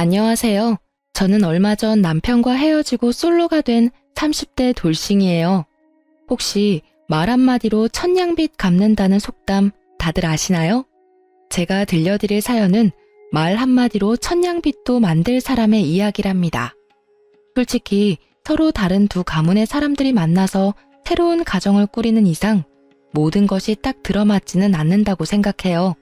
안녕하세요. 저는 얼마 전 남편과 헤어지고 솔로가 된 30대 돌싱이에요. 혹시 말 한마디로 천냥빚 갚는다는 속담 다들 아시나요? 제가 들려드릴 사연은 말 한마디로 천냥빚도 만들 사람의 이야기랍니다. 솔직히 서로 다른 두 가문의 사람들이 만나서 새로운 가정을 꾸리는 이상 모든 것이 딱 들어맞지는 않는다고 생각해요.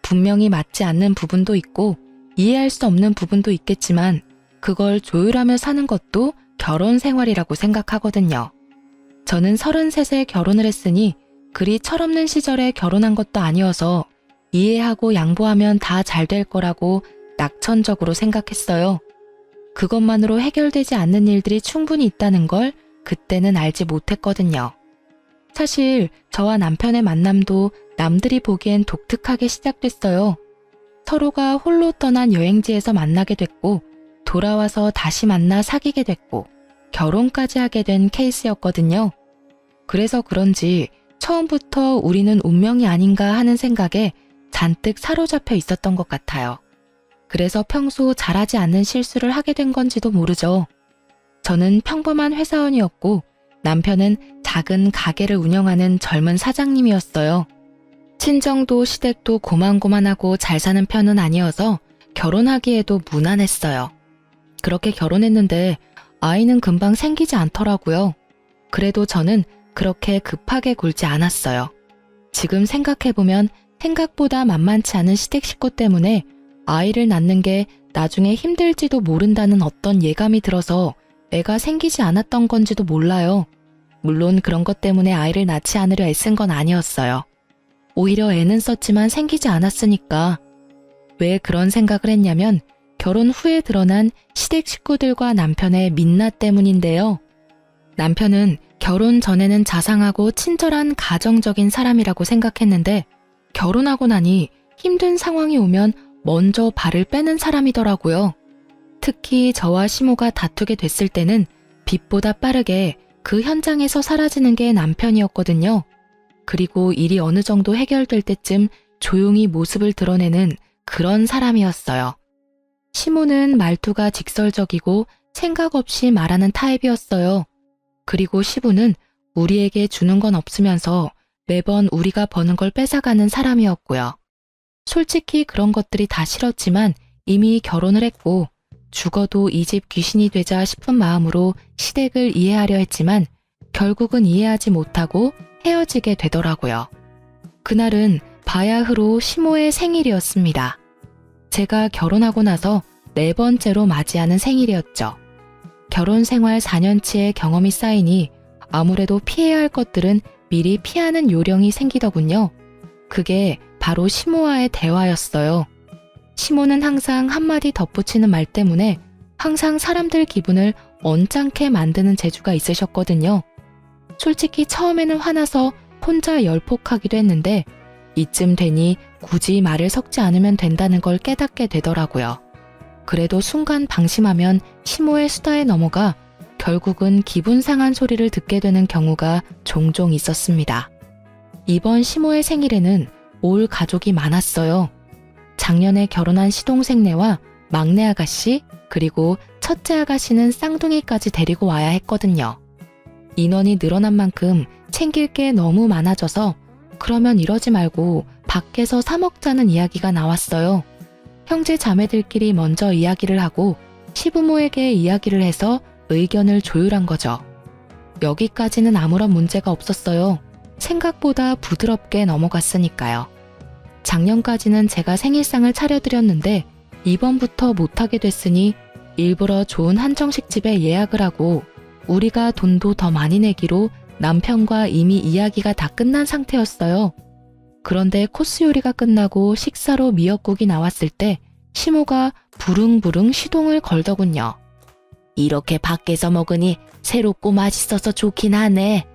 분명히 맞지 않는 부분도 있고 이해할 수 없는 부분도 있겠지만 그걸 조율하며 사는 것도 결혼 생활이라고 생각하거든요. 저는 33세 결혼을 했으니 그리 철없는 시절에 결혼한 것도 아니어서 이해하고 양보하면 다 잘 될 거라고 낙천적으로 생각했어요. 그것만으로 해결되지 않는 일들이 충분히 있다는 걸 그때는 알지 못했거든요. 사실 저와 남편의 만남도 남들이 보기엔 독특하게 시작됐어요. 서로가 홀로 떠난 여행지에서 만나게 됐고 돌아와서 다시 만나 사귀게 됐고 결혼까지 하게 된 케이스였거든요. 그래서 그런지 처음부터 우리는 운명이 아닌가 하는 생각에 잔뜩 사로잡혀 있었던 것 같아요. 그래서 평소 잘하지 않는 실수를 하게 된 건지도 모르죠. 저는 평범한 회사원이었고 남편은 작은 가게를 운영하는 젊은 사장님이었어요. 친정도 시댁도 고만고만하고 잘 사는 편은 아니어서 결혼하기에도 무난했어요. 그렇게 결혼했는데 아이는 금방 생기지 않더라고요. 그래도 저는 그렇게 급하게 굴지 않았어요. 지금 생각해보면 생각보다 만만치 않은 시댁 식구 때문에 아이를 낳는 게 나중에 힘들지도 모른다는 어떤 예감이 들어서 애가 생기지 않았던 건지도 몰라요. 물론 그런 것 때문에 아이를 낳지 않으려 애쓴 건 아니었어요. 오히려 애는 썼지만 생기지 않았으니까. 왜 그런 생각을 했냐면 결혼 후에 드러난 시댁 식구들과 남편의 민낯 때문인데요. 남편은 결혼 전에는 자상하고 친절한 가정적인 사람이라고 생각했는데 결혼하고 나니 힘든 상황이 오면 먼저 발을 빼는 사람이더라고요. 특히 저와 시모가 다투게 됐을 때는 빛보다 빠르게 그 현장에서 사라지는 게 남편이었거든요. 그리고 일이 어느 정도 해결될 때쯤 조용히 모습을 드러내는 그런 사람이었어요. 시모는 말투가 직설적이고 생각 없이 말하는 타입이었어요. 그리고 시부는 우리에게 주는 건 없으면서 매번 우리가 버는 걸 뺏어가는 사람이었고요. 솔직히 그런 것들이 다 싫었지만 이미 결혼을 했고 죽어도 이 집 귀신이 되자 싶은 마음으로 시댁을 이해하려 했지만 결국은 이해하지 못하고 헤어지게 되더라고요. 그날은 바야흐로 시모의 생일이었습니다. 제가 결혼하고 나서 4번째로 맞이하는 생일이었죠. 결혼 생활 4년치의 경험이 쌓이니 아무래도 피해야 할 것들은 미리 피하는 요령이 생기더군요. 그게 바로 시모와의 대화였어요. 시모는 항상 한마디 덧붙이는 말 때문에 항상 사람들 기분을 언짢게 만드는 재주가 있으셨거든요. 솔직히 처음에는 화나서 혼자 열폭하기도 했는데 이쯤 되니 굳이 말을 섞지 않으면 된다는 걸 깨닫게 되더라고요. 그래도 순간 방심하면 시모의 수다에 넘어가 결국은 기분 상한 소리를 듣게 되는 경우가 종종 있었습니다. 이번 시모의 생일에는 올 가족이 많았어요. 작년에 결혼한 시동생네와 막내 아가씨 그리고 첫째 아가씨는 쌍둥이까지 데리고 와야 했거든요. 인원이 늘어난 만큼 챙길 게 너무 많아져서 그러면 이러지 말고 밖에서 사 먹자는 이야기가 나왔어요. 형제 자매들끼리 먼저 이야기를 하고 시부모에게 이야기를 해서 의견을 조율한 거죠. 여기까지는 아무런 문제가 없었어요. 생각보다 부드럽게 넘어갔으니까요. 작년까지는 제가 생일상을 차려드렸는데 이번부터 못하게 됐으니 일부러 좋은 한정식 집에 예약을 하고 우리가 돈도 더 많이 내기로 남편과 이미 이야기가 다 끝난 상태였어요. 그런데 코스 요리가 끝나고 식사로 미역국이 나왔을 때 시모가 부릉부릉 시동을 걸더군요. 이렇게 밖에서 먹으니 새롭고 맛있어서 좋긴 하네.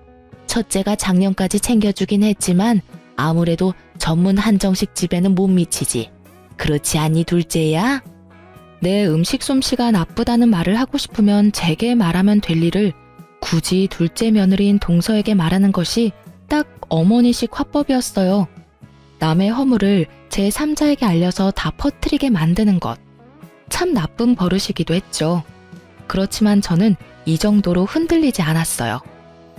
첫째가 작년까지 챙겨주긴 했지만 아무래도 전문 한정식 집에는 못 미치지. 그렇지 않니 둘째야? 내 음식 솜씨가 나쁘다는 말을 하고 싶으면 제게 말하면 될 일을 굳이 둘째 며느리인 동서에게 말하는 것이 딱 어머니식 화법이었어요. 남의 허물을 제3자에게 알려서 다 퍼뜨리게 만드는 것. 참 나쁜 버릇이기도 했죠. 그렇지만 저는 이 정도로 흔들리지 않았어요.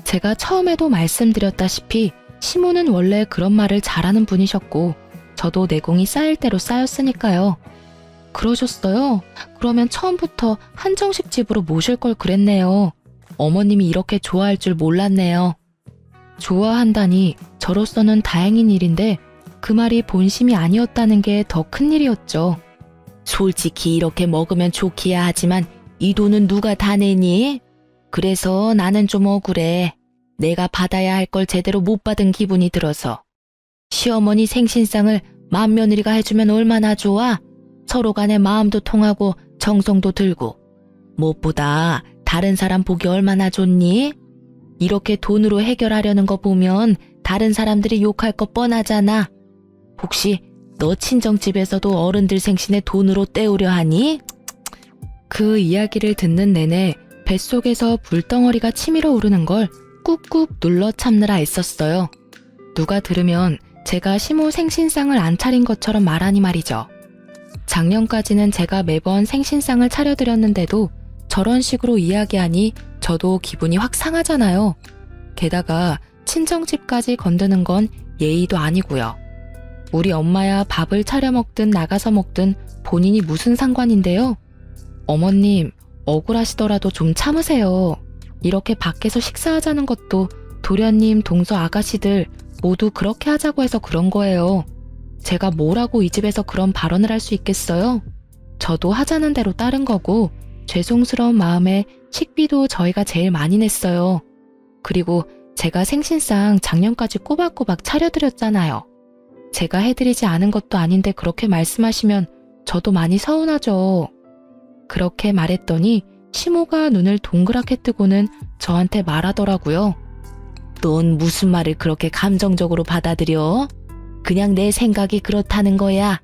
제가 처음에도 말씀드렸다시피 시모는 원래 그런 말을 잘하는 분이셨고 저도 내공이 쌓일 대로 쌓였으니까요. 그러셨어요? 그러면 처음부터 한정식 집으로 모실 걸 그랬네요. 어머님이 이렇게 좋아할 줄 몰랐네요. 좋아한다니 저로서는 다행인 일인데 그 말이 본심이 아니었다는 게 더 큰일이었죠. 솔직히 이렇게 먹으면 좋기야 하지만 이 돈은 누가 다 내니? 그래서 나는 좀 억울해. 내가 받아야 할 걸 제대로 못 받은 기분이 들어서. 시어머니 생신상을 맏며느리가 해주면 얼마나 좋아? 서로 간에 마음도 통하고 정성도 들고. 무엇보다 다른 사람 보기 얼마나 좋니? 이렇게 돈으로 해결하려는 거 보면 다른 사람들이 욕할 거 뻔하잖아. 혹시 너 친정집에서도 어른들 생신에 돈으로 때우려 하니? 그 이야기를 듣는 내내 뱃속에서 불덩어리가 치밀어 오르는 걸 꾹꾹 눌러 참느라 애썼어요. 누가 들으면 제가 시모 생신상을 안 차린 것처럼 말하니 말이죠. 작년까지는 제가 매번 생신상을 차려드렸는데도 저런 식으로 이야기하니 저도 기분이 확 상하잖아요. 게다가 친정집까지 건드는 건 예의도 아니고요. 우리 엄마야 밥을 차려 먹든 나가서 먹든 본인이 무슨 상관인데요. 어머님, 억울하시더라도 좀 참으세요. 이렇게 밖에서 식사하자는 것도 도련님, 동서 아가씨들 모두 그렇게 하자고 해서 그런 거예요. 제가 뭐라고 이 집에서 그런 발언을 할 수 있겠어요? 저도 하자는 대로 따른 거고 죄송스러운 마음에 식비도 저희가 제일 많이 냈어요. 그리고 제가 생신상 작년까지 꼬박꼬박 차려드렸잖아요. 제가 해드리지 않은 것도 아닌데 그렇게 말씀하시면 저도 많이 서운하죠. 그렇게 말했더니 시모가 눈을 동그랗게 뜨고는 저한테 말하더라고요. 넌 무슨 말을 그렇게 감정적으로 받아들여? 그냥 내 생각이 그렇다는 거야.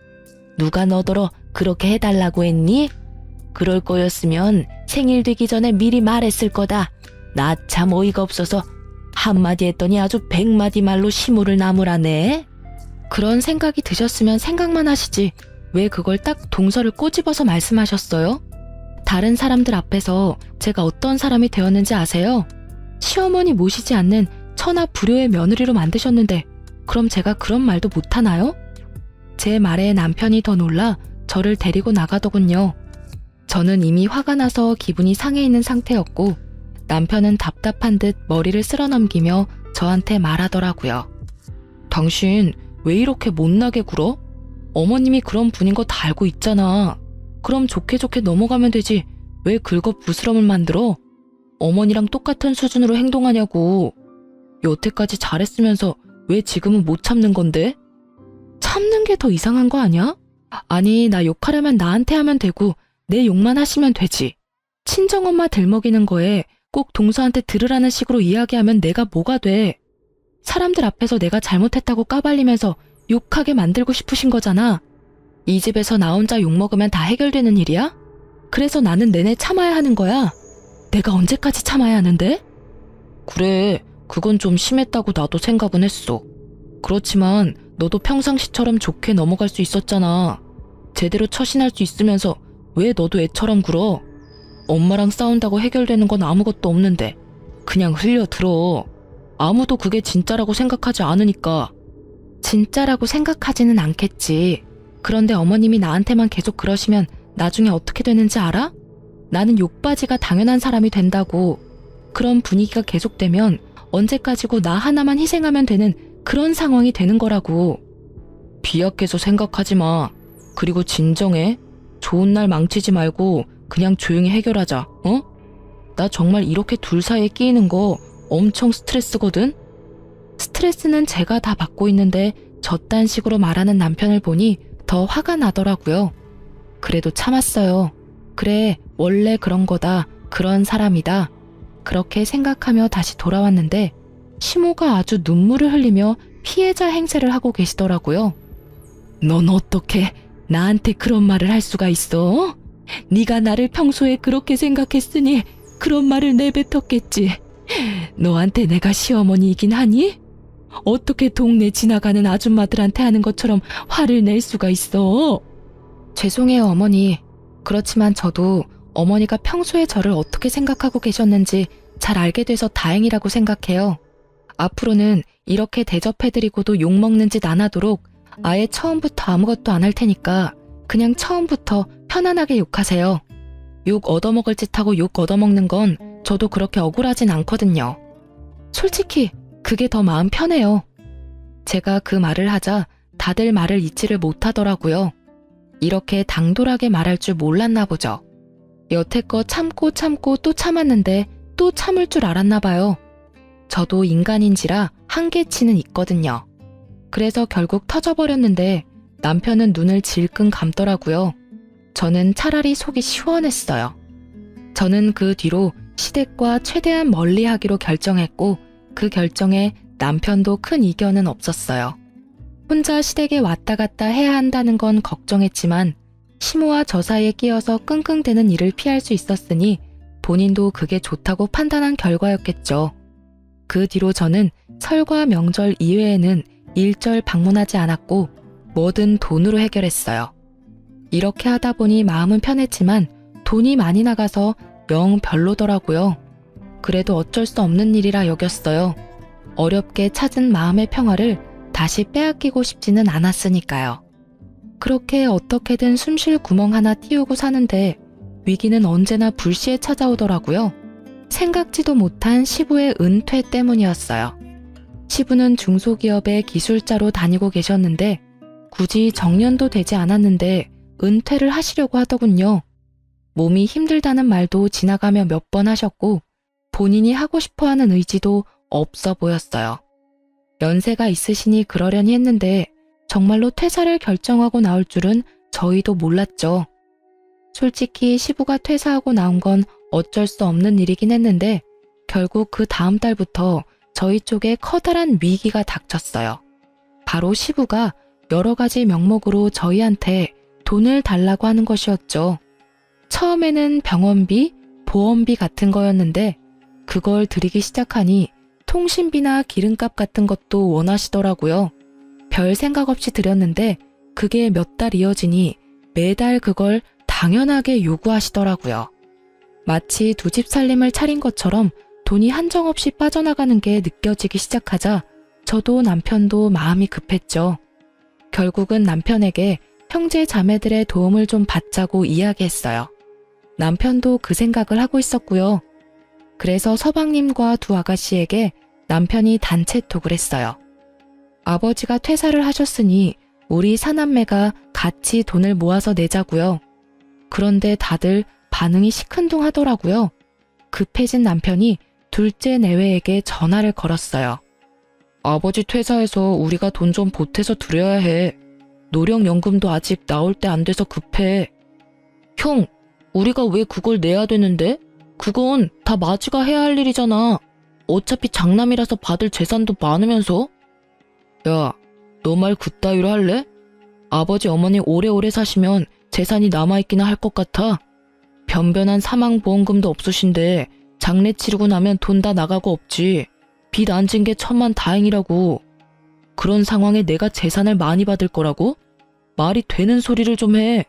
누가 너더러 그렇게 해달라고 했니? 그럴 거였으면 생일 되기 전에 미리 말했을 거다. 나 참 어이가 없어서 한마디 했더니 아주 100마디 말로 시모를 나무라네. 그런 생각이 드셨으면 생각만 하시지 왜 그걸 딱 동서를 꼬집어서 말씀하셨어요? 다른 사람들 앞에서 제가 어떤 사람이 되었는지 아세요? 시어머니 모시지 않는 천하 불효의 며느리로 만드셨는데 그럼 제가 그런 말도 못하나요? 제 말에 남편이 더 놀라 저를 데리고 나가더군요. 저는 이미 화가 나서 기분이 상해 있는 상태였고 남편은 답답한 듯 머리를 쓸어넘기며 저한테 말하더라고요. 당신 왜 이렇게 못나게 굴어? 어머님이 그런 분인 거 다 알고 있잖아. 그럼 좋게 좋게 넘어가면 되지 왜 긁어 부스럼을 만들어? 어머니랑 똑같은 수준으로 행동하냐고. 여태까지 잘했으면서 왜 지금은 못 참는 건데? 참는 게 더 이상한 거 아니야? 아니 나 욕하려면 나한테 하면 되고 내 욕만 하시면 되지. 친정엄마 들먹이는 거에 꼭 동서한테 들으라는 식으로 이야기하면 내가 뭐가 돼. 사람들 앞에서 내가 잘못했다고 까발리면서 욕하게 만들고 싶으신 거잖아. 이 집에서 나 혼자 욕먹으면 다 해결되는 일이야? 그래서 나는 내내 참아야 하는 거야. 내가 언제까지 참아야 하는데? 그래, 그건 좀 심했다고 나도 생각은 했어. 그렇지만 너도 평상시처럼 좋게 넘어갈 수 있었잖아. 제대로 처신할 수 있으면서 왜 너도 애처럼 굴어? 엄마랑 싸운다고 해결되는 건 아무것도 없는데 그냥 흘려들어. 아무도 그게 진짜라고 생각하지 않으니까. 진짜라고 생각하지는 않겠지. 그런데 어머님이 나한테만 계속 그러시면 나중에 어떻게 되는지 알아? 나는 욕바지가 당연한 사람이 된다고. 그런 분위기가 계속되면 언제까지고 나 하나만 희생하면 되는 그런 상황이 되는 거라고. 비약해서 생각하지 마. 그리고 진정해. 좋은 날 망치지 말고 그냥 조용히 해결하자, 어? 나 정말 이렇게 둘 사이에 끼이는 거 엄청 스트레스거든? 스트레스는 제가 다 받고 있는데 저딴 식으로 말하는 남편을 보니 더 화가 나더라고요. 그래도 참았어요. 그래, 원래 그런 거다. 그런 사람이다. 그렇게 생각하며 다시 돌아왔는데 시모가 아주 눈물을 흘리며 피해자 행세를 하고 계시더라고요. 넌 어떻게 나한테 그런 말을 할 수가 있어? 네가 나를 평소에 그렇게 생각했으니 그런 말을 내뱉었겠지. 너한테 내가 시어머니이긴 하니? 어떻게 동네 지나가는 아줌마들한테 하는 것처럼 화를 낼 수가 있어? 죄송해요, 어머니. 그렇지만 저도 어머니가 평소에 저를 어떻게 생각하고 계셨는지 잘 알게 돼서 다행이라고 생각해요. 앞으로는 이렇게 대접해드리고도 욕먹는 짓 안 하도록 아예 처음부터 아무것도 안 할 테니까 그냥 처음부터 편안하게 욕하세요. 욕 얻어먹을 짓 하고 욕 얻어먹는 건 저도 그렇게 억울하진 않거든요. 솔직히 그게 더 마음 편해요. 제가 그 말을 하자 다들 말을 잊지를 못하더라고요. 이렇게 당돌하게 말할 줄 몰랐나 보죠. 여태껏 참고 또 참았는데 또 참을 줄 알았나 봐요. 저도 인간인지라 한계치는 있거든요. 그래서 결국 터져버렸는데 남편은 눈을 질끈 감더라고요. 저는 차라리 속이 시원했어요. 저는 그 뒤로 시댁과 최대한 멀리하기로 결정했고 그 결정에 남편도 큰 이견은 없었어요. 혼자 시댁에 왔다 갔다 해야 한다는 건 걱정했지만 시모와 저 사이에 끼어서 끙끙대는 일을 피할 수 있었으니 본인도 그게 좋다고 판단한 결과였겠죠. 그 뒤로 저는 설과 명절 이외에는 일절 방문하지 않았고 뭐든 돈으로 해결했어요. 이렇게 하다 보니 마음은 편했지만 돈이 많이 나가서 영 별로더라고요. 그래도 어쩔 수 없는 일이라 여겼어요. 어렵게 찾은 마음의 평화를 다시 빼앗기고 싶지는 않았으니까요. 그렇게 어떻게든 숨쉴 구멍 하나 띄우고 사는데 위기는 언제나 불시에 찾아오더라고요. 생각지도 못한 시부의 은퇴 때문이었어요. 시부는 중소기업의 기술자로 다니고 계셨는데 굳이 정년도 되지 않았는데 은퇴를 하시려고 하더군요. 몸이 힘들다는 말도 지나가며 몇 번 하셨고 본인이 하고 싶어하는 의지도 없어 보였어요. 연세가 있으시니 그러려니 했는데 정말로 퇴사를 결정하고 나올 줄은 저희도 몰랐죠. 솔직히 시부가 퇴사하고 나온 건 어쩔 수 없는 일이긴 했는데 결국 그 다음 달부터 저희 쪽에 커다란 위기가 닥쳤어요. 바로 시부가 여러 가지 명목으로 저희한테 돈을 달라고 하는 것이었죠. 처음에는 병원비, 보험비 같은 거였는데 그걸 드리기 시작하니 통신비나 기름값 같은 것도 원하시더라고요. 별 생각 없이 드렸는데 그게 몇 달 이어지니 매달 그걸 당연하게 요구하시더라고요. 마치 두 집 살림을 차린 것처럼 돈이 한정없이 빠져나가는 게 느껴지기 시작하자 저도 남편도 마음이 급했죠. 결국은 남편에게 형제 자매들의 도움을 좀 받자고 이야기했어요. 남편도 그 생각을 하고 있었고요. 그래서 서방님과 두 아가씨에게 남편이 단체톡을 했어요. 아버지가 퇴사를 하셨으니 우리 사남매가 같이 돈을 모아서 내자고요. 그런데 다들 반응이 시큰둥하더라고요. 급해진 남편이 둘째 내외에게 전화를 걸었어요. 아버지 퇴사해서 우리가 돈 좀 보태서 드려야 해. 노령연금도 아직 나올 때 안 돼서 급해. 형, 우리가 왜 그걸 내야 되는데? 그건 다 마지가 해야 할 일이잖아. 어차피 장남이라서 받을 재산도 많으면서. 야, 너 말 그따위로 할래? 아버지 어머니 오래오래 사시면 재산이 남아있기나 할 것 같아. 변변한 사망보험금도 없으신데 장례 치르고 나면 돈 다 나가고 없지. 빚 안 진 게 천만다행이라고. 그런 상황에 내가 재산을 많이 받을 거라고? 말이 되는 소리를 좀 해.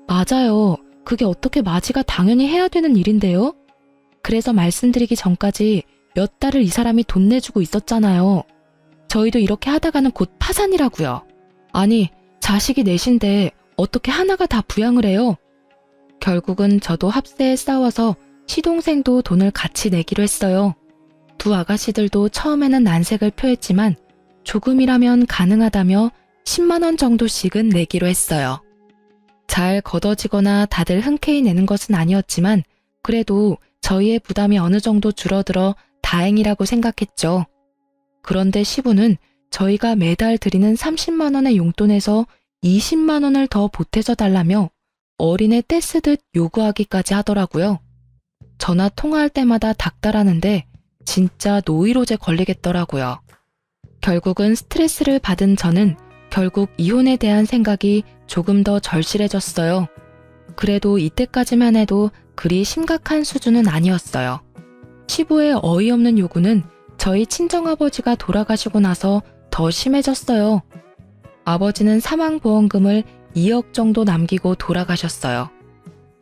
맞아요. 그게 어떻게 마지가 당연히 해야 되는 일인데요? 그래서 말씀드리기 전까지 몇 달을 이 사람이 돈 내주고 있었잖아요. 저희도 이렇게 하다가는 곧 파산이라고요. 아니, 자식이 넷인데 어떻게 하나가 다 부양을 해요? 결국은 저도 합세에 싸워서 시동생도 돈을 같이 내기로 했어요. 두 아가씨들도 처음에는 난색을 표했지만 조금이라면 가능하다며 10만 원 정도씩은 내기로 했어요. 잘 걷어지거나 다들 흔쾌히 내는 것은 아니었지만 그래도 저희의 부담이 어느 정도 줄어들어 다행이라고 생각했죠. 그런데 시부는 저희가 매달 드리는 30만 원의 용돈에서 20만 원을 더 보태서 달라며 어린애 떼쓰듯 요구하기까지 하더라고요. 전화 통화할 때마다 닥달하는데 진짜 노이로제 걸리겠더라고요. 결국은 스트레스를 받은 저는 결국 이혼에 대한 생각이 조금 더 절실해졌어요. 그래도 이때까지만 해도 그리 심각한 수준은 아니었어요. 시부의 어이없는 요구는 저희 친정아버지가 돌아가시고 나서 더 심해졌어요. 아버지는 사망보험금을 2억 정도 남기고 돌아가셨어요.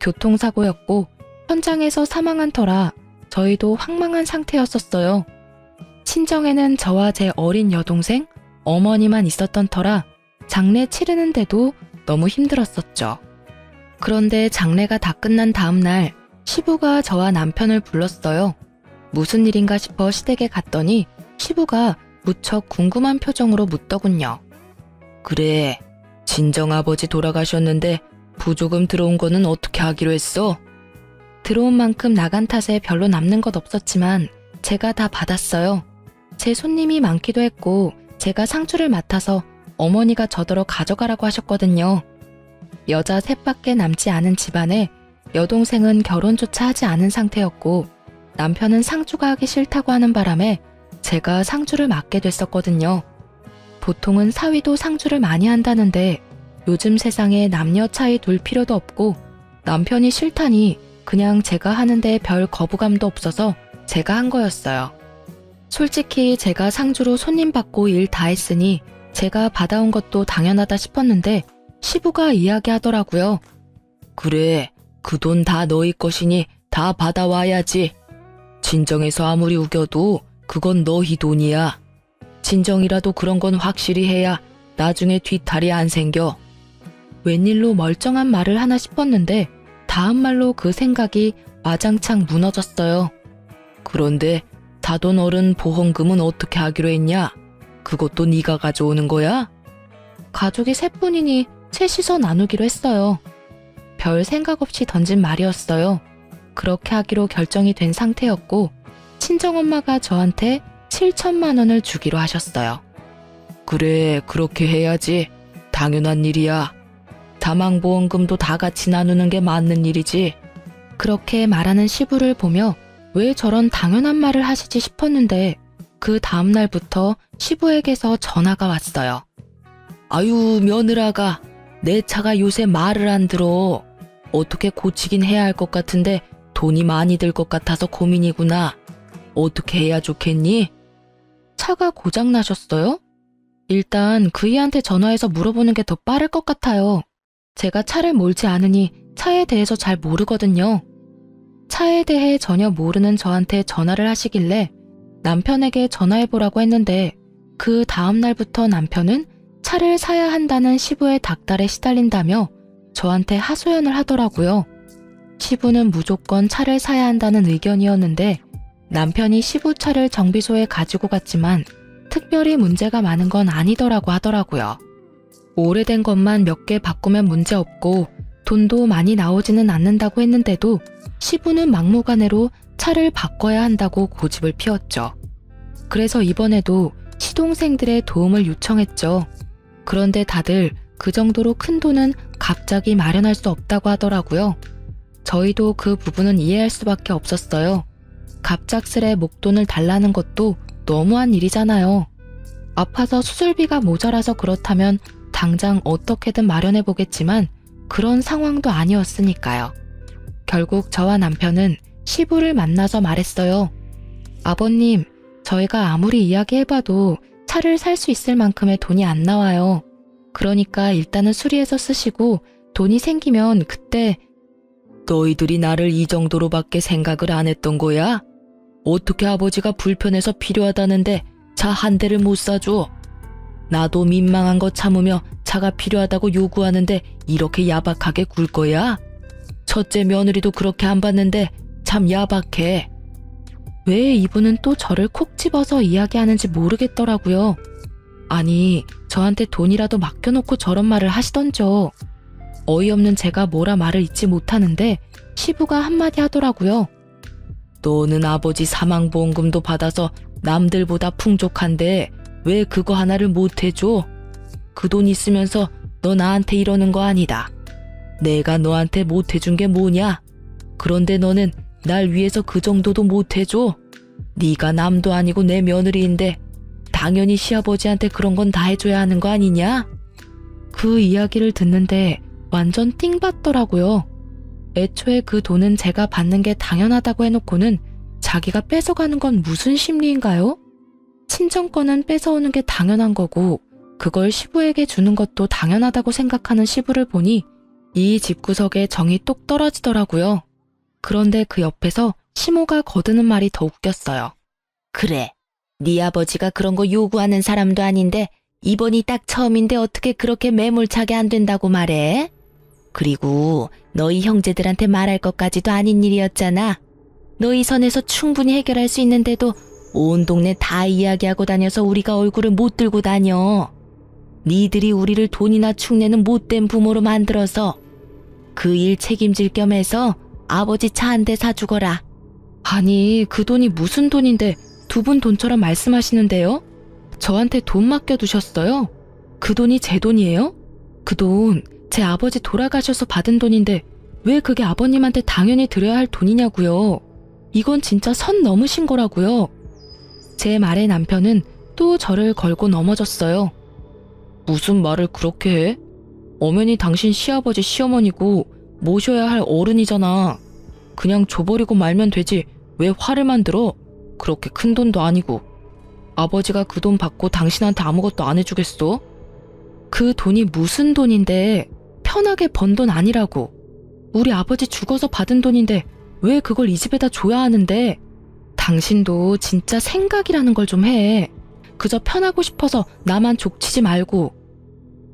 교통사고였고 현장에서 사망한 터라 저희도 황망한 상태였었어요. 친정에는 저와 제 어린 여동생, 어머니만 있었던 터라 장례 치르는데도 너무 힘들었었죠. 그런데 장례가 다 끝난 다음 날 시부가 저와 남편을 불렀어요. 무슨 일인가 싶어 시댁에 갔더니 시부가 무척 궁금한 표정으로 묻더군요. 그래, 친정아버지 돌아가셨는데 부조금 들어온 거는 어떻게 하기로 했어? 들어온 만큼 나간 탓에 별로 남는 것 없었지만 제가 다 받았어요. 제 손님이 많기도 했고 제가 상주를 맡아서 어머니가 저더러 가져가라고 하셨거든요. 여자 셋밖에 남지 않은 집안에 여동생은 결혼조차 하지 않은 상태였고 남편은 상주가 하기 싫다고 하는 바람에 제가 상주를 맡게 됐었거든요. 보통은 사위도 상주를 많이 한다는데 요즘 세상에 남녀 차이 둘 필요도 없고 남편이 싫다니 그냥 제가 하는데 별 거부감도 없어서 제가 한 거였어요. 솔직히 제가 상주로 손님 받고 일 다 했으니 제가 받아온 것도 당연하다 싶었는데 시부가 이야기하더라고요. 그래, 그 돈 다 너희 것이니 다 받아와야지. 친정에서 아무리 우겨도 그건 너희 돈이야. 친정이라도 그런 건 확실히 해야 나중에 뒤탈이 안 생겨. 웬일로 멀쩡한 말을 하나 싶었는데 다음 말로 그 생각이 와장창 무너졌어요. 그런데 다돈 어른 보험금은 어떻게 하기로 했냐? 그것도 네가 가져오는 거야? 가족이 셋뿐이니 셋이서 나누기로 했어요. 별 생각 없이 던진 말이었어요. 그렇게 하기로 결정이 된 상태였고 친정엄마가 저한테 7천만 원을 주기로 하셨어요. 그래, 그렇게 해야지. 당연한 일이야. 다망보험금도 다 같이 나누는 게 맞는 일이지. 그렇게 말하는 시부를 보며 왜 저런 당연한 말을 하시지 싶었는데 그 다음 날부터 시부에게서 전화가 왔어요. 아유, 며느라가 내 차가 요새 말을 안 들어. 어떻게 고치긴 해야 할 것 같은데 돈이 많이 들 것 같아서 고민이구나. 어떻게 해야 좋겠니? 차가 고장 나셨어요? 일단 그이한테 전화해서 물어보는 게 더 빠를 것 같아요. 제가 차를 몰지 않으니 차에 대해서 잘 모르거든요. 차에 대해 전혀 모르는 저한테 전화를 하시길래 남편에게 전화해보라고 했는데 그 다음 날부터 남편은 차를 사야 한다는 시부의 닥달에 시달린다며 저한테 하소연을 하더라고요. 시부는 무조건 차를 사야 한다는 의견이었는데 남편이 시부 차를 정비소에 가지고 갔지만 특별히 문제가 많은 건 아니더라고 하더라고요. 오래된 것만 몇 개 바꾸면 문제없고 돈도 많이 나오지는 않는다고 했는데도 시부는 막무가내로 차를 바꿔야 한다고 고집을 피웠죠. 그래서 이번에도 시동생들의 도움을 요청했죠. 그런데 다들 그 정도로 큰 돈은 갑자기 마련할 수 없다고 하더라고요. 저희도 그 부분은 이해할 수밖에 없었어요. 갑작스레 목돈을 달라는 것도 너무한 일이잖아요. 아파서 수술비가 모자라서 그렇다면 당장 어떻게든 마련해 보겠지만 그런 상황도 아니었으니까요. 결국 저와 남편은 시부를 만나서 말했어요. 아버님, 저희가 아무리 이야기해봐도 차를 살 수 있을 만큼의 돈이 안 나와요. 그러니까 일단은 수리해서 쓰시고 돈이 생기면 그때. 너희들이 나를 이 정도로밖에 생각을 안 했던 거야? 어떻게 아버지가 불편해서 필요하다는데 차 한 대를 못 사줘? 나도 민망한 거 참으며 차가 필요하다고 요구하는데 이렇게 야박하게 굴 거야? 첫째 며느리도 그렇게 안 봤는데 참 야박해. 왜 이분은 또 저를 콕 집어서 이야기하는지 모르겠더라고요. 아니, 저한테 돈이라도 맡겨놓고 저런 말을 하시던죠. 어이없는 제가 뭐라 말을 잇지 못하는데 시부가 한마디 하더라고요. 너는 아버지 사망보험금도 받아서 남들보다 풍족한데 왜 그거 하나를 못 해줘? 그 돈 있으면서 너 나한테 이러는 거 아니다. 내가 너한테 못 해준 게 뭐냐? 그런데 너는 날 위해서 그 정도도 못 해줘? 네가 남도 아니고 내 며느리인데 당연히 시아버지한테 그런 건 다 해줘야 하는 거 아니냐? 그 이야기를 듣는데 완전 띵 받더라고요. 애초에 그 돈은 제가 받는 게 당연하다고 해놓고는 자기가 뺏어가는 건 무슨 심리인가요? 친정 거는 뺏어오는 게 당연한 거고 그걸 시부에게 주는 것도 당연하다고 생각하는 시부를 보니 이 집구석에 정이 똑 떨어지더라고요. 그런데 그 옆에서 시모가 거드는 말이 더 웃겼어요. 그래, 네 아버지가 그런 거 요구하는 사람도 아닌데 이번이 딱 처음인데 어떻게 그렇게 매몰차게 안 된다고 말해? 그리고 너희 형제들한테 말할 것까지도 아닌 일이었잖아. 너희 선에서 충분히 해결할 수 있는데도 온 동네 다 이야기하고 다녀서 우리가 얼굴을 못 들고 다녀. 니들이 우리를 돈이나 축내는 못된 부모로 만들어서 그 일 책임질 겸 해서 아버지 차 한 대 사주거라. 아니, 그 돈이 무슨 돈인데 두 분 돈처럼 말씀하시는데요? 저한테 돈 맡겨두셨어요? 그 돈이 제 돈이에요? 그 돈 제 아버지 돌아가셔서 받은 돈인데 왜 그게 아버님한테 당연히 드려야 할 돈이냐고요. 이건 진짜 선 넘으신 거라고요. 제 말에 남편은 또 저를 걸고 넘어졌어요. 무슨 말을 그렇게 해? 어머니 당신 시아버지 시어머니고 모셔야 할 어른이잖아. 그냥 줘버리고 말면 되지 왜 화를 만들어? 그렇게 큰 돈도 아니고. 아버지가 그 돈 받고 당신한테 아무것도 안 해주겠어? 그 돈이 무슨 돈인데 편하게 번 돈 아니라고. 우리 아버지 죽어서 받은 돈인데 왜 그걸 이 집에다 줘야 하는데. 당신도 진짜 생각이라는 걸 좀 해. 그저 편하고 싶어서 나만 족치지 말고.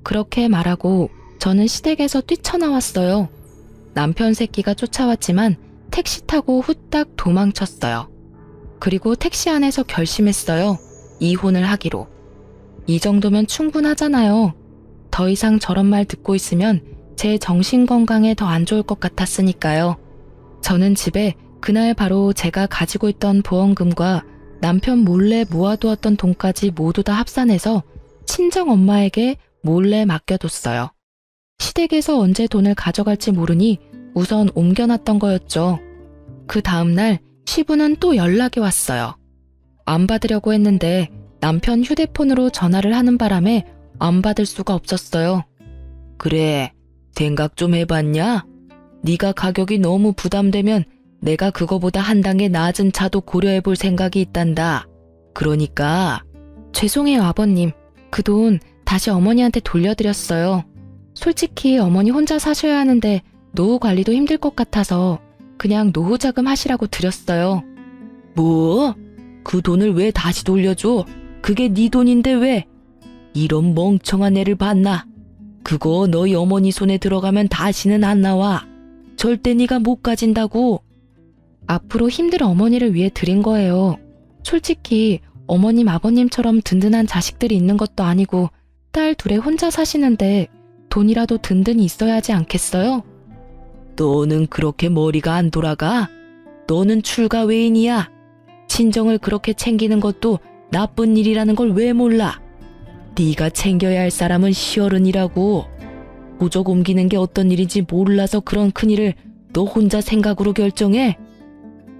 그렇게 말하고 저는 시댁에서 뛰쳐나왔어요. 남편 새끼가 쫓아왔지만 택시 타고 후딱 도망쳤어요. 그리고 택시 안에서 결심했어요. 이혼을 하기로. 이 정도면 충분하잖아요. 더 이상 저런 말 듣고 있으면 제 정신 건강에 더 안 좋을 것 같았으니까요. 저는 집에 그날 바로 제가 가지고 있던 보험금과 남편 몰래 모아두었던 돈까지 모두 다 합산해서 친정 엄마에게 몰래 맡겨뒀어요. 시댁에서 언제 돈을 가져갈지 모르니 우선 옮겨놨던 거였죠. 그 다음날 시부는 또 연락이 왔어요. 안 받으려고 했는데 남편 휴대폰으로 전화를 하는 바람에 안 받을 수가 없었어요. 그래, 생각 좀 해봤냐? 네가 가격이 너무 부담되면 내가 그거보다 한 단계 낮은 차도 고려해볼 생각이 있단다. 그러니까. 죄송해요, 아버님. 그 돈 다시 어머니한테 돌려드렸어요. 솔직히 어머니 혼자 사셔야 하는데 노후 관리도 힘들 것 같아서 그냥 노후 자금 하시라고 드렸어요. 뭐? 그 돈을 왜 다시 돌려줘? 그게 네 돈인데 왜? 이런 멍청한 애를 봤나? 그거 너희 어머니 손에 들어가면 다시는 안 나와. 절대 네가 못 가진다고. 앞으로 힘들 어머니를 위해 드린 거예요. 솔직히 어머님 아버님처럼 든든한 자식들이 있는 것도 아니고 딸 둘에 혼자 사시는데 돈이라도 든든히 있어야 하지 않겠어요? 너는 그렇게 머리가 안 돌아가? 너는 출가 외인이야. 친정을 그렇게 챙기는 것도 나쁜 일이라는 걸 왜 몰라? 네가 챙겨야 할 사람은 시어른이라고. 호적 옮기는 게 어떤 일인지 몰라서 그런 큰일을 너 혼자 생각으로 결정해?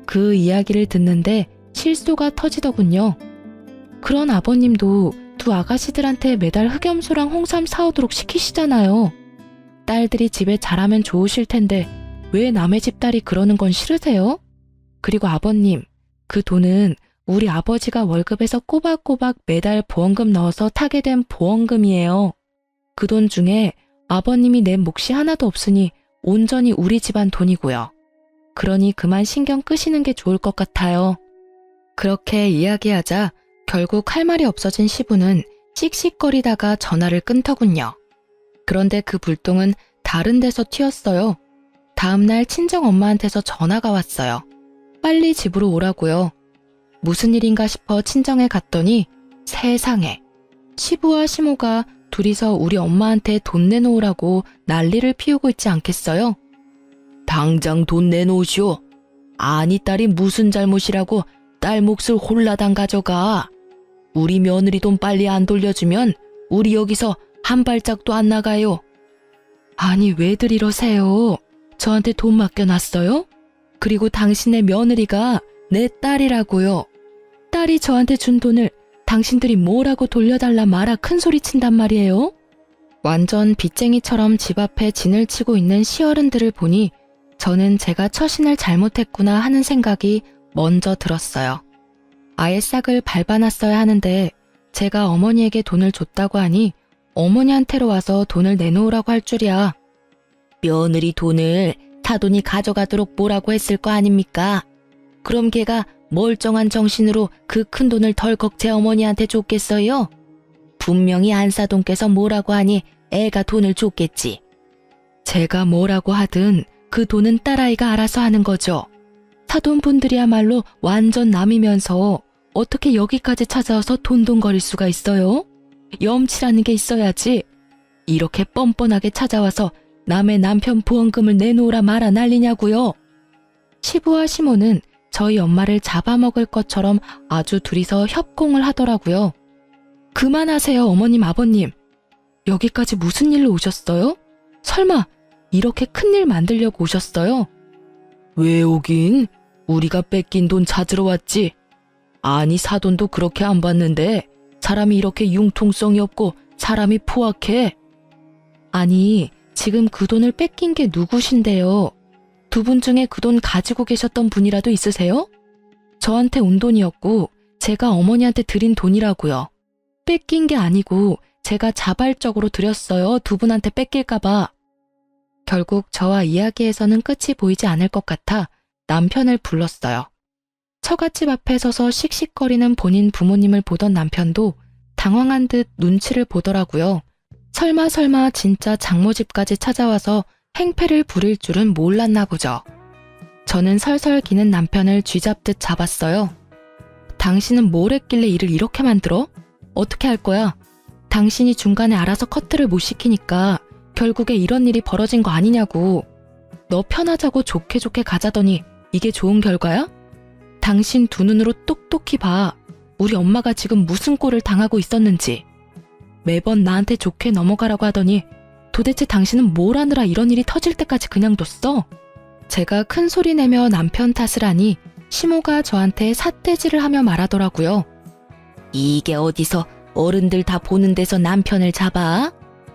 그 이야기를 듣는데 실소가 터지더군요. 그런 아버님도 두 아가씨들한테 매달 흑염소랑 홍삼 사오도록 시키시잖아요. 딸들이 집에 잘하면 좋으실 텐데 왜 남의 집 딸이 그러는 건 싫으세요? 그리고 아버님, 그 돈은 우리 아버지가 월급에서 꼬박꼬박 매달 보험금 넣어서 타게 된 보험금이에요. 그 돈 중에 아버님이 낸 몫이 하나도 없으니 온전히 우리 집안 돈이고요. 그러니 그만 신경 끄시는 게 좋을 것 같아요. 그렇게 이야기하자 결국 할 말이 없어진 시부는 씩씩거리다가 전화를 끊더군요. 그런데 그 불똥은 다른 데서 튀었어요. 다음날 친정 엄마한테서 전화가 왔어요. 빨리 집으로 오라고요. 무슨 일인가 싶어 친정에 갔더니 세상에 시부와 시모가 둘이서 우리 엄마한테 돈 내놓으라고 난리를 피우고 있지 않겠어요? 당장 돈 내놓으시오. 아니 딸이 무슨 잘못이라고 딸 몫을 홀라당 가져가. 우리 며느리 돈 빨리 안 돌려주면 우리 여기서 한 발짝도 안 나가요. 아니 왜들 이러세요? 저한테 돈 맡겨놨어요? 그리고 당신의 며느리가 내 딸이라고요. 딸이 저한테 준 돈을 당신들이 뭐라고 돌려달라 마라 큰소리 친단 말이에요? 완전 빚쟁이처럼 집 앞에 진을 치고 있는 시어른들을 보니 저는 제가 처신을 잘못했구나 하는 생각이 먼저 들었어요. 아예 싹을 밟아놨어야 하는데 제가 어머니에게 돈을 줬다고 하니 어머니한테로 와서 돈을 내놓으라고 할 줄이야. 며느리 돈을 사돈이 가져가도록 뭐라고 했을 거 아닙니까? 그럼 걔가 멀쩡한 정신으로 그 큰 돈을 덜컥 제 어머니한테 줬겠어요? 분명히 안사돈께서 뭐라고 하니 애가 돈을 줬겠지. 제가 뭐라고 하든 그 돈은 딸아이가 알아서 하는 거죠. 사돈분들이야말로 완전 남이면서 어떻게 여기까지 찾아와서 돈돈거릴 수가 있어요? 염치라는 게 있어야지. 이렇게 뻔뻔하게 찾아와서 남의 남편 보험금을 내놓으라 말아 난리냐고요. 시부와 시모는 저희 엄마를 잡아먹을 것처럼 아주 둘이서 협공을 하더라고요. 그만하세요, 어머님, 아버님. 여기까지 무슨 일로 오셨어요? 설마 이렇게 큰일 만들려고 오셨어요? 왜 오긴? 우리가 뺏긴 돈 찾으러 왔지. 아니, 사돈도 그렇게 안 받는데 사람이 이렇게 융통성이 없고 사람이 포악해. 아니, 지금 그 돈을 뺏긴 게 누구신데요? 두 분 중에 그 돈 가지고 계셨던 분이라도 있으세요? 저한테 온 돈이었고 제가 어머니한테 드린 돈이라고요. 뺏긴 게 아니고 제가 자발적으로 드렸어요. 두 분한테 뺏길까봐. 결국 저와 이야기에서는 끝이 보이지 않을 것 같아 남편을 불렀어요. 처갓집 앞에 서서 씩씩거리는 본인 부모님을 보던 남편도 당황한 듯 눈치를 보더라고요. 설마 진짜 장모집까지 찾아와서 행패를 부릴 줄은 몰랐나 보죠. 저는 설설 기는 남편을 쥐잡듯 잡았어요. 당신은 뭘 했길래 일을 이렇게 만들어? 어떻게 할 거야? 당신이 중간에 알아서 커트를 못 시키니까 결국에 이런 일이 벌어진 거 아니냐고. 너 편하자고 좋게 가자더니 이게 좋은 결과야? 당신 두 눈으로 똑똑히 봐. 우리 엄마가 지금 무슨 꼴을 당하고 있었는지. 매번 나한테 좋게 넘어가라고 하더니 도대체 당신은 뭘 하느라 이런 일이 터질 때까지 그냥 뒀어? 제가 큰 소리 내며 남편 탓을 하니 시모가 저한테 삿대질을 하며 말하더라고요. 이게 어디서 어른들 다 보는 데서 남편을 잡아?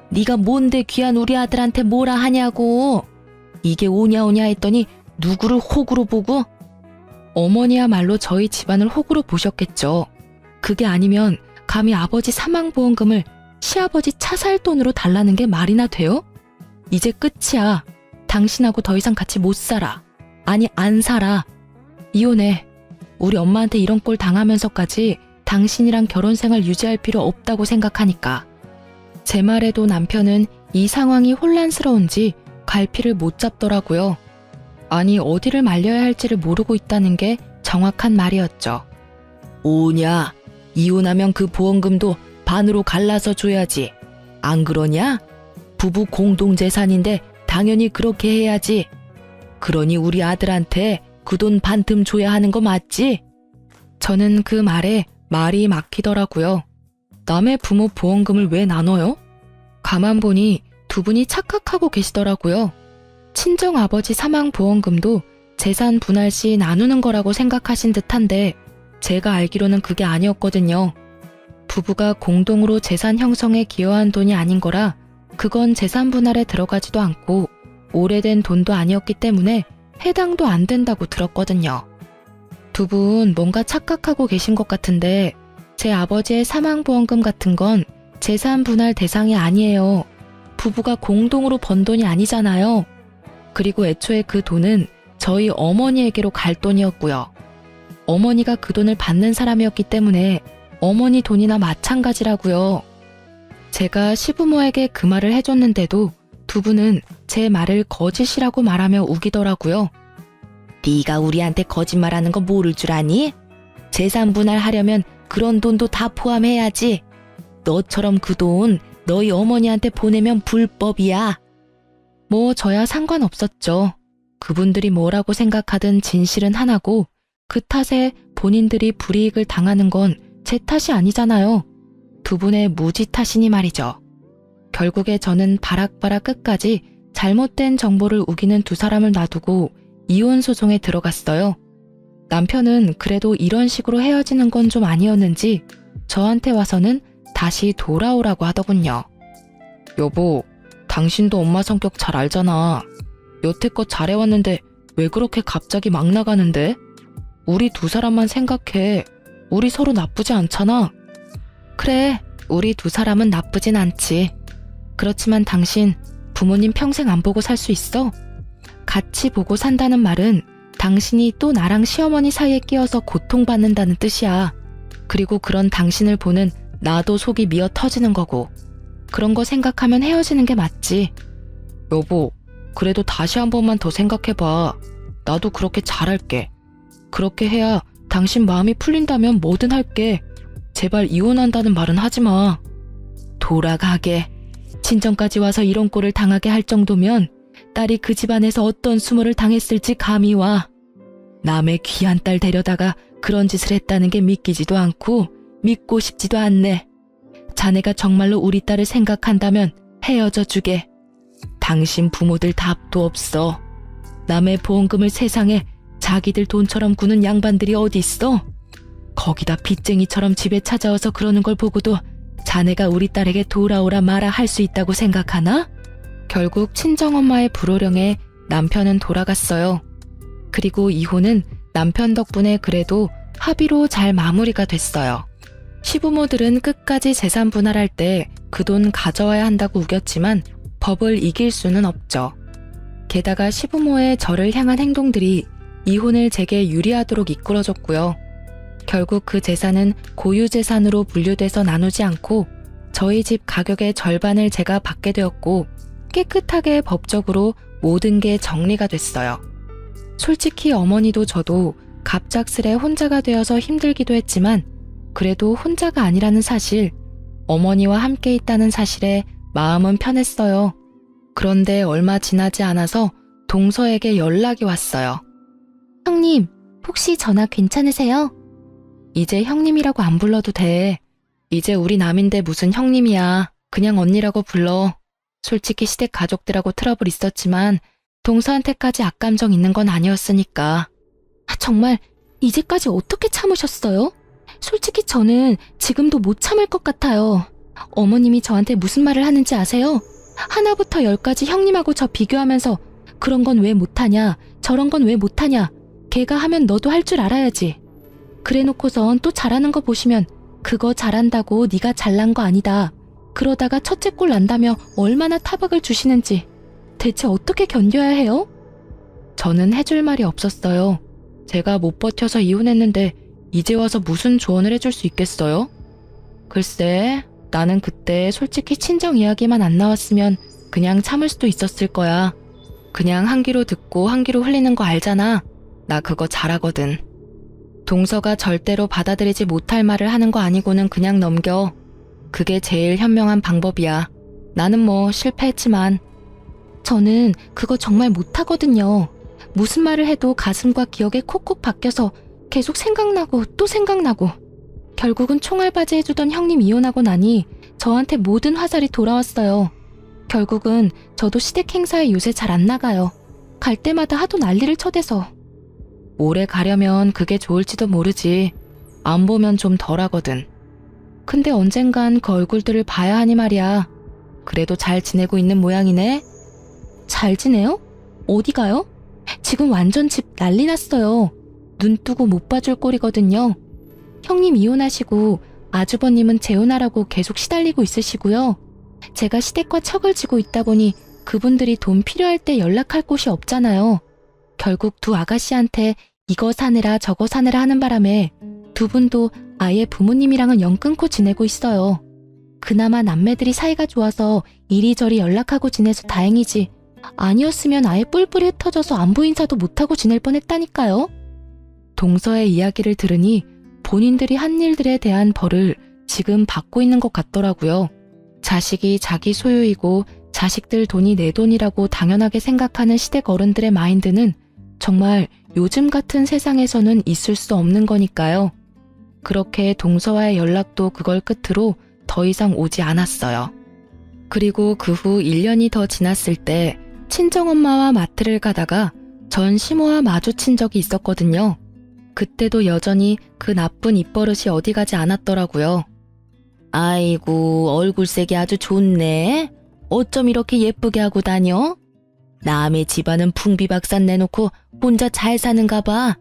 네가 뭔데 귀한 우리 아들한테 뭐라 하냐고. 이게 오냐 했더니 누구를 호구로 보고? 어머니야말로 저희 집안을 호구로 보셨겠죠. 그게 아니면 감히 아버지 사망보험금을 시아버지 차살 돈으로 달라는 게 말이나 돼요? 이제 끝이야. 당신하고 더 이상 같이 못 살아. 아니, 안 살아. 이혼해. 우리 엄마한테 이런 꼴 당하면서까지 당신이랑 결혼 생활 유지할 필요 없다고 생각하니까. 제 말에도 남편은 이 상황이 혼란스러운지 갈피를 못 잡더라고요. 아니, 어디를 말려야 할지를 모르고 있다는 게 정확한 말이었죠. 오냐, 이혼하면 그 보험금도 반으로 갈라서 줘야지. 안 그러냐? 부부 공동재산인데 당연히 그렇게 해야지. 그러니 우리 아들한테 그 돈 반틈 줘야 하는 거 맞지? 저는 그 말에 말이 막히더라고요. 남의 부모 보험금을 왜 나눠요? 가만 보니 두 분이 착각하고 계시더라고요. 친정아버지 사망보험금도 재산 분할 시 나누는 거라고 생각하신 듯한데 제가 알기로는 그게 아니었거든요. 부부가 공동으로 재산 형성에 기여한 돈이 아닌 거라 그건 재산 분할에 들어가지도 않고 오래된 돈도 아니었기 때문에 해당도 안 된다고 들었거든요. 두 분 뭔가 착각하고 계신 것 같은데 제 아버지의 사망보험금 같은 건 재산 분할 대상이 아니에요. 부부가 공동으로 번 돈이 아니잖아요. 그리고 애초에 그 돈은 저희 어머니에게로 갈 돈이었고요. 어머니가 그 돈을 받는 사람이었기 때문에 어머니 돈이나 마찬가지라고요. 제가 시부모에게 그 말을 해줬는데도 두 분은 제 말을 거짓이라고 말하며 우기더라고요. 네가 우리한테 거짓말하는 거 모를 줄 아니? 재산 분할하려면 그런 돈도 다 포함해야지. 너처럼 그 돈 너희 어머니한테 보내면 불법이야. 뭐 저야 상관없었죠. 그분들이 뭐라고 생각하든 진실은 하나고 그 탓에 본인들이 불이익을 당하는 건 제 탓이 아니잖아요. 두 분의 무지 탓이니 말이죠. 결국에 저는 바락바락 끝까지 잘못된 정보를 우기는 두 사람을 놔두고 이혼 소송에 들어갔어요. 남편은 그래도 이런 식으로 헤어지는 건 좀 아니었는지 저한테 와서는 다시 돌아오라고 하더군요. 여보, 당신도 엄마 성격 잘 알잖아. 여태껏 잘해왔는데 왜 그렇게 갑자기 막 나가는데? 우리 두 사람만 생각해. 우리 서로 나쁘지 않잖아. 그래, 우리 두 사람은 나쁘진 않지. 그렇지만 당신 부모님 평생 안 보고 살 수 있어? 같이 보고 산다는 말은 당신이 또 나랑 시어머니 사이에 끼어서 고통받는다는 뜻이야. 그리고 그런 당신을 보는 나도 속이 미어 터지는 거고. 그런 거 생각하면 헤어지는 게 맞지. 여보, 그래도 다시 한 번만 더 생각해봐. 나도 그렇게 잘할게. 그렇게 해야 당신 마음이 풀린다면 뭐든 할게. 제발 이혼한다는 말은 하지 마. 돌아가게. 친정까지 와서 이런 꼴을 당하게 할 정도면 딸이 그 집안에서 어떤 수모를 당했을지 감이 와. 남의 귀한 딸 데려다가 그런 짓을 했다는 게 믿기지도 않고 믿고 싶지도 않네. 자네가 정말로 우리 딸을 생각한다면 헤어져 주게. 당신 부모들 답도 없어. 남의 보험금을 세상에 자기들 돈처럼 구는 양반들이 어디 있어? 거기다 빚쟁이처럼 집에 찾아와서 그러는 걸 보고도 자네가 우리 딸에게 돌아오라 마라 할 수 있다고 생각하나? 결국 친정엄마의 불호령에 남편은 돌아갔어요. 그리고 이혼은 남편 덕분에 그래도 합의로 잘 마무리가 됐어요. 시부모들은 끝까지 재산 분할할 때 그 돈 가져와야 한다고 우겼지만 법을 이길 수는 없죠. 게다가 시부모의 저를 향한 행동들이 이혼을 제게 유리하도록 이끌어줬고요. 결국 그 재산은 고유재산으로 분류돼서 나누지 않고 저희 집 가격의 절반을 제가 받게 되었고 깨끗하게 법적으로 모든 게 정리가 됐어요. 솔직히 어머니도 저도 갑작스레 혼자가 되어서 힘들기도 했지만 그래도 혼자가 아니라는 사실, 어머니와 함께 있다는 사실에 마음은 편했어요. 그런데 얼마 지나지 않아서 동서에게 연락이 왔어요. 형님, 혹시 전화 괜찮으세요? 이제 형님이라고 안 불러도 돼. 이제 우리 남인데 무슨 형님이야. 그냥 언니라고 불러. 솔직히 시댁 가족들하고 트러블 있었지만 동서한테까지 악감정 있는 건 아니었으니까. 정말 이제까지 어떻게 참으셨어요? 솔직히 저는 지금도 못 참을 것 같아요. 어머님이 저한테 무슨 말을 하는지 아세요? 하나부터 열까지 형님하고 저 비교하면서 그런 건 왜 못하냐, 저런 건 왜 못하냐, 걔가 하면 너도 할 줄 알아야지. 그래놓고선 또 잘하는 거 보시면 그거 잘한다고 네가 잘난 거 아니다. 그러다가 첫째 꼴 난다며 얼마나 타박을 주시는지 대체 어떻게 견뎌야 해요? 저는 해줄 말이 없었어요. 제가 못 버텨서 이혼했는데 이제 와서 무슨 조언을 해줄 수 있겠어요? 글쎄, 나는 그때 솔직히 친정 이야기만 안 나왔으면 그냥 참을 수도 있었을 거야. 그냥 한 귀로 듣고 한 귀로 흘리는 거 알잖아. 나 그거 잘하거든. 동서가 절대로 받아들이지 못할 말을 하는 거 아니고는 그냥 넘겨. 그게 제일 현명한 방법이야. 나는 뭐 실패했지만. 저는 그거 정말 못하거든요. 무슨 말을 해도 가슴과 기억에 콕콕 박혀서 계속 생각나고 또 생각나고. 결국은 총알바지 해주던 형님 이혼하고 나니 저한테 모든 화살이 돌아왔어요. 결국은 저도 시댁 행사에 요새 잘 안 나가요. 갈 때마다 하도 난리를 쳐대서. 오래 가려면 그게 좋을지도 모르지. 안 보면 좀 덜하거든. 근데 언젠간 그 얼굴들을 봐야 하니 말이야. 그래도 잘 지내고 있는 모양이네. 잘 지내요? 어디 가요? 지금 완전 집 난리 났어요. 눈 뜨고 못 봐줄 꼴이거든요. 형님 이혼하시고 아주버님은 재혼하라고 계속 시달리고 있으시고요. 제가 시댁과 척을 지고 있다 보니 그분들이 돈 필요할 때 연락할 곳이 없잖아요. 결국 두 아가씨한테 이거 사느라 저거 사느라 하는 바람에 두 분도 아예 부모님이랑은 연 끊고 지내고 있어요. 그나마 남매들이 사이가 좋아서 이리저리 연락하고 지내서 다행이지. 아니었으면 아예 뿔뿔이 흩어져서 안부 인사도 못하고 지낼 뻔했다니까요. 동서의 이야기를 들으니 본인들이 한 일들에 대한 벌을 지금 받고 있는 것 같더라고요. 자식이 자기 소유이고 자식들 돈이 내 돈이라고 당연하게 생각하는 시댁 어른들의 마인드는 정말 요즘 같은 세상에서는 있을 수 없는 거니까요. 그렇게 동서와의 연락도 그걸 끝으로 더 이상 오지 않았어요. 그리고 그 후 1년이 더 지났을 때 친정엄마와 마트를 가다가 전 시모와 마주친 적이 있었거든요. 그때도 여전히 그 나쁜 입버릇이 어디 가지 않았더라고요. 아이고, 얼굴색이 아주 좋네. 어쩜 이렇게 예쁘게 하고 다녀? 남의 집안은 풍비박산 내놓고 혼자 잘 사는가 봐.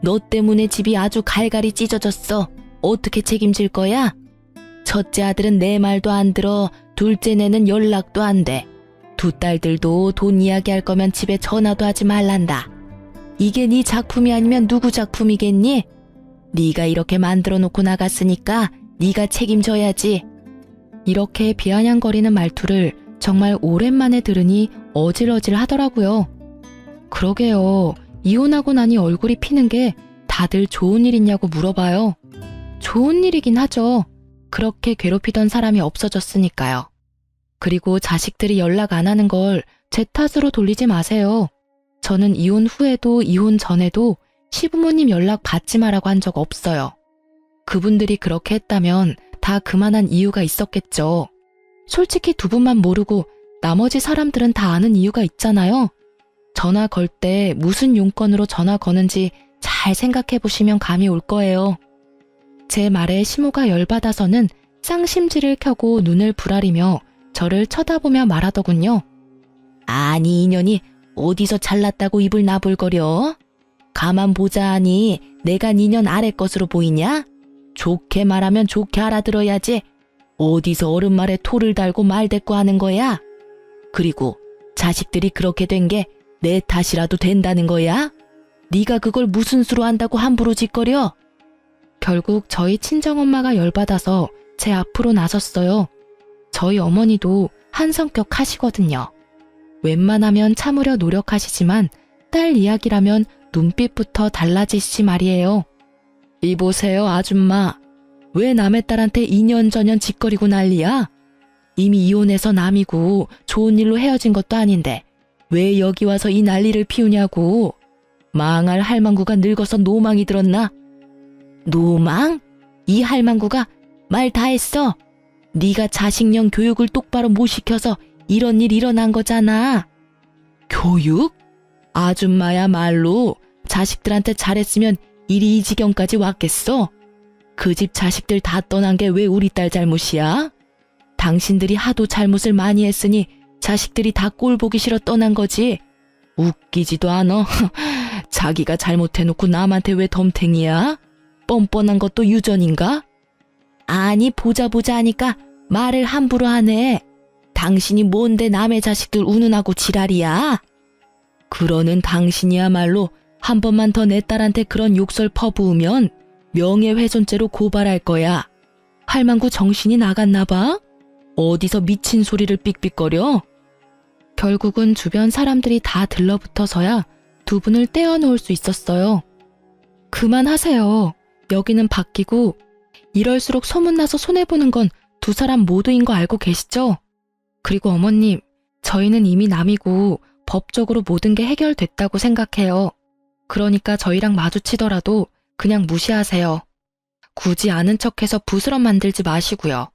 너 때문에 집이 아주 갈갈이 찢어졌어. 어떻게 책임질 거야? 첫째 아들은 내 말도 안 들어. 둘째 내는 연락도 안 돼. 두 딸들도 돈 이야기할 거면 집에 전화도 하지 말란다. 이게 네 작품이 아니면 누구 작품이겠니? 네가 이렇게 만들어 놓고 나갔으니까 네가 책임져야지. 이렇게 비아냥거리는 말투를 정말 오랜만에 들으니 어질어질 하더라고요. 그러게요. 이혼하고 나니 얼굴이 피는 게 다들 좋은 일 있냐고 물어봐요. 좋은 일이긴 하죠. 그렇게 괴롭히던 사람이 없어졌으니까요. 그리고 자식들이 연락 안 하는 걸 제 탓으로 돌리지 마세요. 저는 이혼 후에도 이혼 전에도 시부모님 연락 받지 마라고 한 적 없어요. 그분들이 그렇게 했다면 다 그만한 이유가 있었겠죠. 솔직히 두 분만 모르고 나머지 사람들은 다 아는 이유가 있잖아요. 전화 걸 때 무슨 용건으로 전화 거는지 잘 생각해 보시면 감이 올 거예요. 제 말에 시모가 열받아서는 쌍심지를 켜고 눈을 부라리며 저를 쳐다보며 말하더군요. 아니 이년이 어디서 잘났다고 입을 나불거려? 가만 보자 하니 내가 니년 아래 것으로 보이냐? 좋게 말하면 좋게 알아들어야지. 어디서 어른 말에 토를 달고 말대꾸 하는 거야? 그리고 자식들이 그렇게 된 게 내 탓이라도 된다는 거야? 네가 그걸 무슨 수로 한다고 함부로 짓거려? 결국 저희 친정엄마가 열받아서 제 앞으로 나섰어요. 저희 어머니도 한 성격 하시거든요. 웬만하면 참으려 노력하시지만 딸 이야기라면 눈빛부터 달라지시지 말이에요. 이보세요 아줌마. 왜 남의 딸한테 2년 전년 짓거리고 난리야? 이미 이혼해서 남이고 좋은 일로 헤어진 것도 아닌데 왜 여기 와서 이 난리를 피우냐고. 망할 할망구가 늙어서 노망이 들었나? 노망? 이 할망구가 말 다 했어. 네가 자식령 교육을 똑바로 못 시켜서 이런 일 일어난 거잖아. 교육? 아줌마야말로 자식들한테 잘했으면 일이 이 지경까지 왔겠어? 그 집 자식들 다 떠난 게 왜 우리 딸 잘못이야? 당신들이 하도 잘못을 많이 했으니 자식들이 다 꼴 보기 싫어 떠난 거지. 웃기지도 않아. 자기가 잘못해놓고 남한테 왜 덤탱이야? 뻔뻔한 것도 유전인가? 아니 보자 하니까 말을 함부로 하네. 당신이 뭔데 남의 자식들 운운하고 지랄이야? 그러는 당신이야말로 한 번만 더 내 딸한테 그런 욕설 퍼부으면 명예훼손죄로 고발할 거야. 할망구 정신이 나갔나 봐? 어디서 미친 소리를 삑삑거려? 결국은 주변 사람들이 다 들러붙어서야 두 분을 떼어놓을 수 있었어요. 그만하세요. 여기는 바뀌고 이럴수록 소문나서 손해보는 건 두 사람 모두인 거 알고 계시죠? 그리고 어머님, 저희는 이미 남이고 법적으로 모든 게 해결됐다고 생각해요. 그러니까 저희랑 마주치더라도 그냥 무시하세요. 굳이 아는 척해서 부스럼 만들지 마시고요.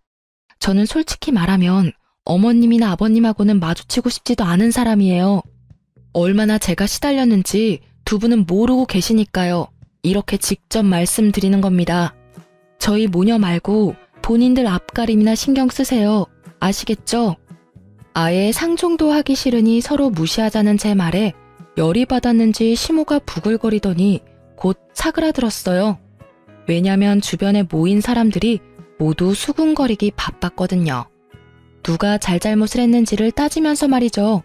저는 솔직히 말하면 어머님이나 아버님하고는 마주치고 싶지도 않은 사람이에요. 얼마나 제가 시달렸는지 두 분은 모르고 계시니까요. 이렇게 직접 말씀드리는 겁니다. 저희 모녀 말고 본인들 앞가림이나 신경 쓰세요. 아시겠죠? 아예 상종도 하기 싫으니 서로 무시하자는 제 말에 열이 받았는지 시모가 부글거리더니 곧 사그라들었어요. 왜냐면 주변에 모인 사람들이 모두 수군거리기 바빴거든요. 누가 잘잘못을 했는지를 따지면서 말이죠.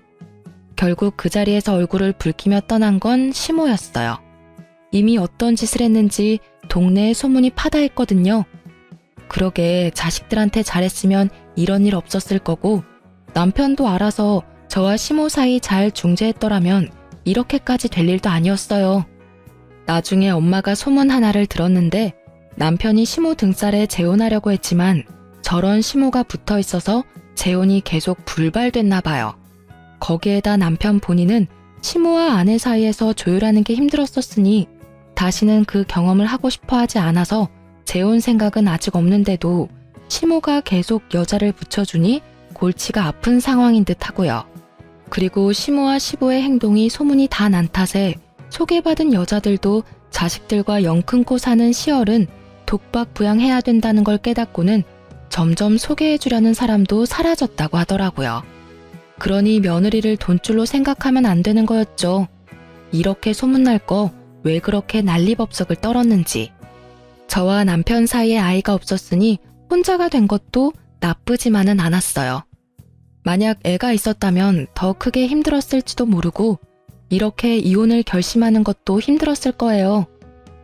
결국 그 자리에서 얼굴을 붉히며 떠난 건 시모였어요. 이미 어떤 짓을 했는지 동네에 소문이 파다했거든요. 그러게 자식들한테 잘했으면 이런 일 없었을 거고 남편도 알아서 저와 시모 사이 잘 중재했더라면 이렇게까지 될 일도 아니었어요. 나중에 엄마가 소문 하나를 들었는데 남편이 시모 등살에 재혼하려고 했지만 저런 시모가 붙어 있어서 재혼이 계속 불발됐나 봐요. 거기에다 남편 본인은 시모와 아내 사이에서 조율하는 게 힘들었었으니 다시는 그 경험을 하고 싶어 하지 않아서 재혼 생각은 아직 없는데도 시모가 계속 여자를 붙여주니 골치가 아픈 상황인 듯 하고요. 그리고 시모와 시부의 행동이 소문이 다 난 탓에 소개받은 여자들도 자식들과 영 끊고 사는 시얼은 독박 부양해야 된다는 걸 깨닫고는 점점 소개해주려는 사람도 사라졌다고 하더라고요. 그러니 며느리를 돈줄로 생각하면 안 되는 거였죠. 이렇게 소문날 거 왜 그렇게 난리법석을 떨었는지. 저와 남편 사이에 아이가 없었으니 혼자가 된 것도 나쁘지만은 않았어요. 만약 애가 있었다면 더 크게 힘들었을지도 모르고 이렇게 이혼을 결심하는 것도 힘들었을 거예요.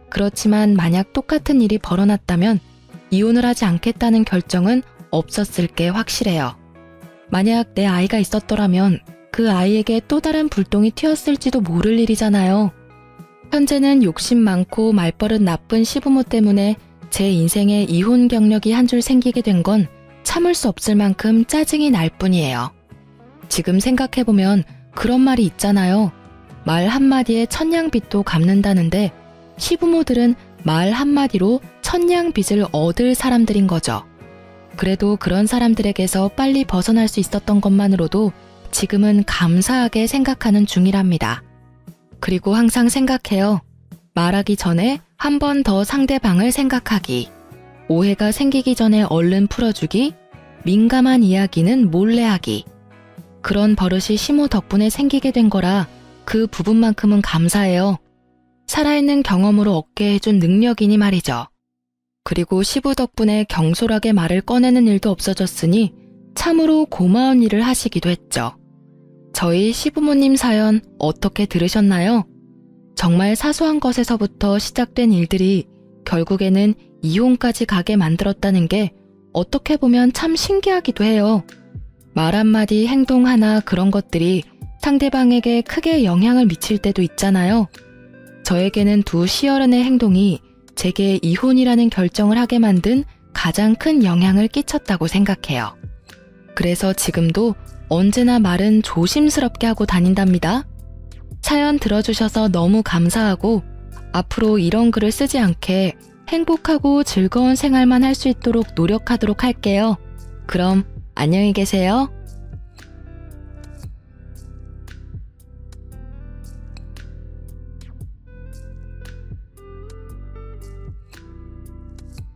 그렇지만 만약 똑같은 일이 벌어났다면 이혼을 하지 않겠다는 결정은 없었을 게 확실해요. 만약 내 아이가 있었더라면 그 아이에게 또 다른 불똥이 튀었을지도 모를 일이잖아요. 현재는 욕심 많고 말버릇 나쁜 시부모 때문에 제 인생에 이혼 경력이 한 줄 생기게 된 건 참을 수 없을 만큼 짜증이 날 뿐이에요. 지금 생각해보면 그런 말이 있잖아요. 말 한마디에 천냥빚도 갚는다는데 시부모들은 말 한마디로 천냥빚을 얻을 사람들인 거죠. 그래도 그런 사람들에게서 빨리 벗어날 수 있었던 것만으로도 지금은 감사하게 생각하는 중이랍니다. 그리고 항상 생각해요. 말하기 전에 한 번 더 상대방을 생각하기. 오해가 생기기 전에 얼른 풀어주기. 민감한 이야기는 몰래 하기. 그런 버릇이 시모 덕분에 생기게 된 거라 그 부분만큼은 감사해요. 살아있는 경험으로 얻게 해준 능력이니 말이죠. 그리고 시부 덕분에 경솔하게 말을 꺼내는 일도 없어졌으니 참으로 고마운 일을 하시기도 했죠. 저희 시부모님 사연 어떻게 들으셨나요? 정말 사소한 것에서부터 시작된 일들이 결국에는 이혼까지 가게 만들었다는 게 어떻게 보면 참 신기하기도 해요. 말 한마디, 행동 하나 그런 것들이 상대방에게 크게 영향을 미칠 때도 있잖아요. 저에게는 두 시어른의 행동이 제게 이혼이라는 결정을 하게 만든 가장 큰 영향을 끼쳤다고 생각해요. 그래서 지금도 언제나 말은 조심스럽게 하고 다닌답니다. 사연 들어주셔서 너무 감사하고 앞으로 이런 글을 쓰지 않게 행복하고 즐거운 생활만 할 수 있도록 노력하도록 할게요. 그럼 안녕히 계세요.